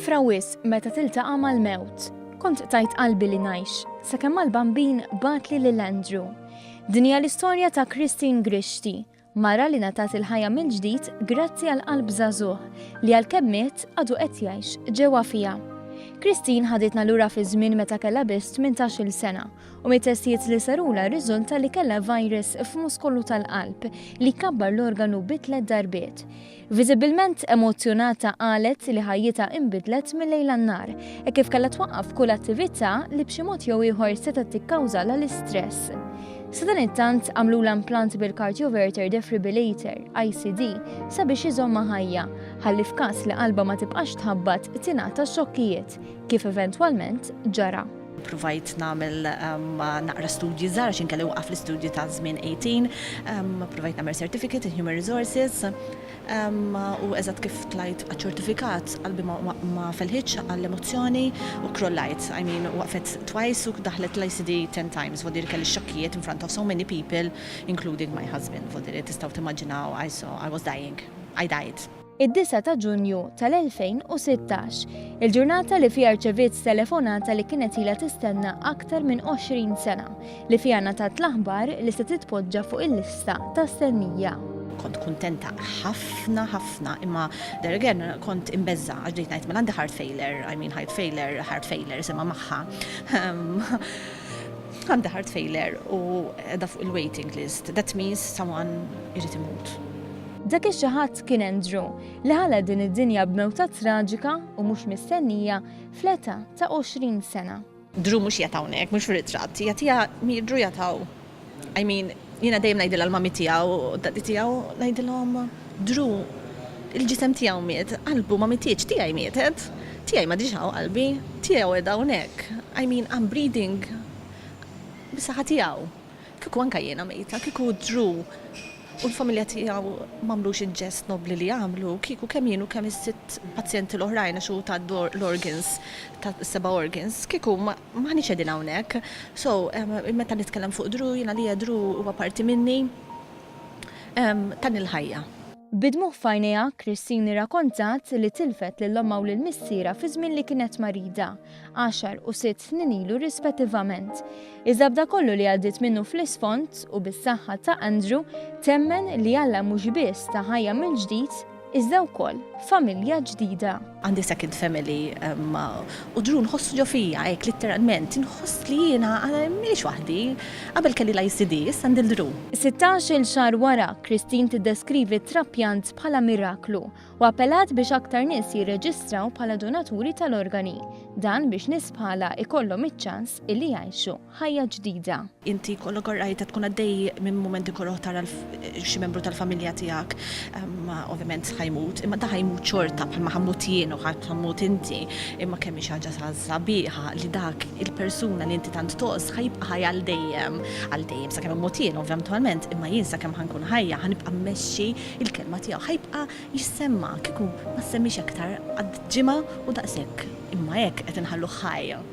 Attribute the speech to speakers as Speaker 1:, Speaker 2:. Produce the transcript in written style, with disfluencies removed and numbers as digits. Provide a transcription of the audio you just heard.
Speaker 1: Tifra wis meta tiltaqa' mal-mewt. Kont tajt qalbi li ngħix, sakemm mal-bambin batli lil Andrew. Din hija l-istorja ta' Christine Grishti, mara li ngħatat il-ħajja mill-ġdid grazzi għal qalb żagħżugħ li għalkemm miet għadu qed jgħix ġewwa fiha. Christine ħaditna lura fi żmien meta kellha biss 18-il sena u mit-testijiet li sarula rriżulta li kellha virus f'muskolu tal-qalb li kabbar l-organu b'3 darbiet. Viżibilment emozzjonata qalet li ħajjitha inbidlet mill-lejl għan-nar e kif kellha twaqqaf kull attività li b'xi mod jew ieħor seta' tikkawżala l-istress. Sa dan it-tant għamlula implant bil-cardioverter defibrillator (ICD) sabiex iżomma ħajja, ħalli f'każ li qalba ma tibqax tħabbat tingħata xokkijiet, kif eventwalment ġara.
Speaker 2: Provajt nagħmel naqra studji żgħar għax inkelli waqaf l-istudju ta' żmien 18, provajt nagħmel certificate in human resources u eżatt kif tlajt għaċ-ċertifikat qalbi ma felħitx għall-emozzjoni u krollajt. I mean, waqfet twice u daħlet l-ICD 10 times, vodiri kelli xokkijiet in front of so many people, including my husband. Vodiri tistgħu timmaġinaw I was dying. I died.
Speaker 1: Id-9 ta' Ġunju tal-2016, il-ġurnata li fiha rċeviet telefonata li kienet ilha tistenna aktar minn 20 sena, li fiha ngħatat l-aħbar li se titpoġġa fuq il-lista ta' stennija.
Speaker 2: Kont kuntenta ħafna, imma there again kont imbeżza għax ġejt ngħid għandi heart failure, I mean heart failure semma magħha. Għandi heart failure u qiegħda fuq il-waiting list. That means someone irid imut.
Speaker 1: Dak xi ħadd kien Andrew li ħala din id-dinja b'mewta traġika u mhux mistennija fl-età ta' 20 sena.
Speaker 2: Drew mhux jatawnek, mhux fir-ritratt, jagħtiha Drew jataw. I mean, jiena dejjem ngħidilha l-mami tiegħu u d-daddi tiegħu ngħidilhom Drew il-ġisem tiegħu miet, qalbu ma mitietx tiegħi mietet, tiegħi ma diġà qalbi, tiegħu qiegħda hawnhekk. I mean, I'm breathing bis-saħħa tiegħu. Kieku anke jiena mejta, kieku Drew u l-familja tiegħu m'għamlux il-ġest nobli li għamlu, kieku kemm jien u kemm is-sitt pazjenti l-oħrajn għax ta' l-organs, ta' 7 organs, kieku m'aħniex qegħdin hawnhekk. So, meta nitkellem fuq Drew, jiena li Drew huwa parti minni tan il-ħajja.
Speaker 1: Bidmuħ f'għajnejha, Christine rrakkontat li tilfet lill-omma u lill-missiera fi żmien li kienet marida, 10 u 6 snin ilu rispettivament. Iżda b'da kollu li għaddiet minnu fl-isfond u bis-saħħa ta' Andrew temmen li Alla mhux biss ta' ħajja mill-ġdid iżda wkoll familja ġdida.
Speaker 2: Għandi second family u Drew nħossu ġo fija hekk litteralment, inħoss li jiena mhix waħdi qabel kelli l-ICD issa għandi Drew.
Speaker 1: 16-il xahar wara, Christine tiddeskrivi trappjant bħala miraklu u appellat biex aktar nies jirreġistraw bħala donaturi tal-organi. Dan biex nies bħala ikollhom iċ-ċans illi jgħixu ħajja ġdida.
Speaker 2: Inti kollok rajta tkun għaddej minn momenti korroħ tara xi membru tal-familja tiegħek, ovvjament ħajmut, imma da ħajmut xorta bħalma ħammut jien u ħammut inti, imma kemm xi ħaġa sabiħa li dak il-persuna li inti tant toqs ħajbqa' ħajja għal dejjem sakemm immut jien ovvjament, imma jien sakemm ħankun ħajja ħanibqa' mmexxi il-kelma tiegħu, ħajbqa' jissemma kieku ma semmix aktar għad ġimgħa u daqshekk, imma hekk qed inħallu ħajja.